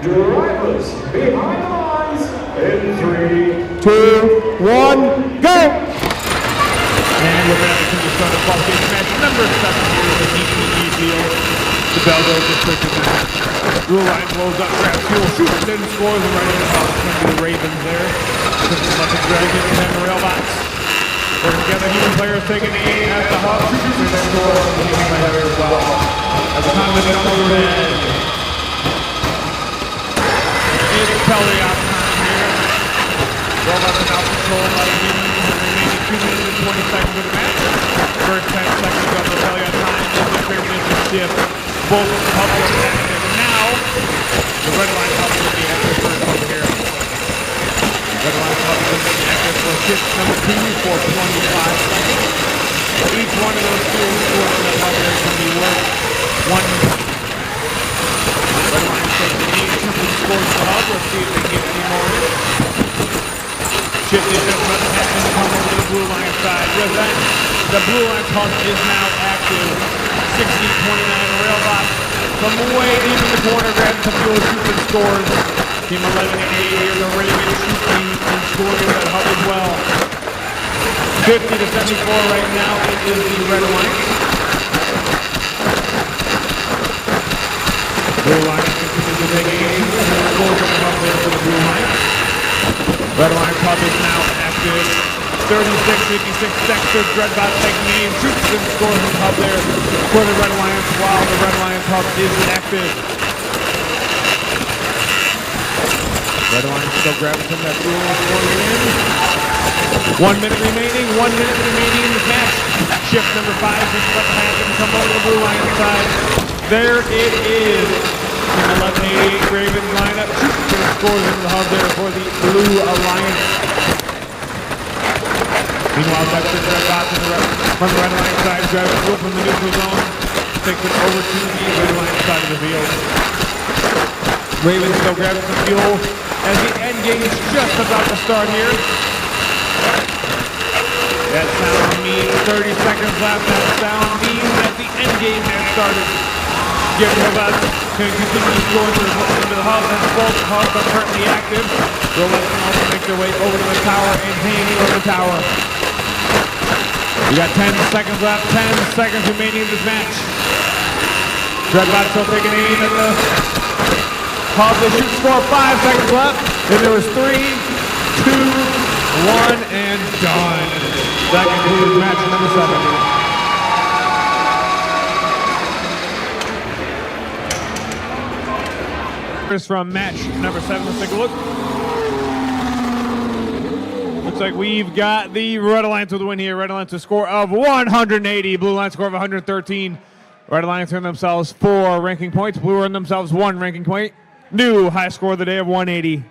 Drivers behind the lines in 3, 2, 1, go! And we're going to continue to start the qualification match number 7 here at the DPE field. The Belleville district is now. Blue line blows up, grabs fuel, shoots, then scores, and right in the house. It's going to be the Ravens there. Let the Dragons and the Railbots. Working together, human players taking aim at the hub, shoots, and then scores, and human players as well. At the time of the overhead. It's Pelly out time here. Robots in out control by the remaining 2 minutes and 20 seconds of the match. First 10 seconds of the Pelly on time. The championship shift. Both hubs are active. And now, the red line hub will be active for hub here. Red line hub will be active for shift number 2 for 25 seconds. Each one of those fuel scores in the hub here can be worth 1 minute. Red line takes the lead, scores the hub. Let's see if they get any more. Shift is just about to happen and come over to the blue line side. With that, the blue line hub is now active. 60-29 Railbot from way deep in the corner, grabs the fuel, shoots and scores. Team 11 and 8 here, they're ready to shoot and score with that hub as well. 50-74 right now, it is the red line. Blue line continues to take aim, and scores on the hub there for the blue line. Red line hub is now active. 36-56 Dexter, Dreadbot taking aim, shoots and scores his hub there for the Red Alliance while the Red Alliance hub is inactive. Red Alliance still grabbing some of that fuel, scoring it in. 1 minute remaining, 1 minute remaining in this match. Shift number 5 is about to happen, come over to the blue line side. There it is. Team 11-8 Ravens lineup, shoots and scores into the hub there for the Blue Alliance. Meanwhile, Dexter Dreadbot from the red line side, grabs the fuel from the neutral zone, takes it over to the red line side of the field. Ravens still grabbing some fuel as the end game is just about to start here. That sound means 30 seconds left. That sound means that the end game has started. Get Robots can continue scoring into the hub, and both hubs are currently active. Robots can also make their way over to the tower and hanging over the tower. We got 10 seconds left, 10 seconds remaining in this match. Dreadbot still taking aim at the hub. They shoot score, 5 seconds left. And there was 3, 2, 1, and done. That concludes match number 7. Here's from match number 7. Let's take a look. Looks like we've got the Red Alliance with the win here. Red Alliance a score of 180. Blue Alliance score of 113. Red Alliance earned themselves 4 ranking points. Blue earned themselves 1 ranking point. New high score of the day of 180.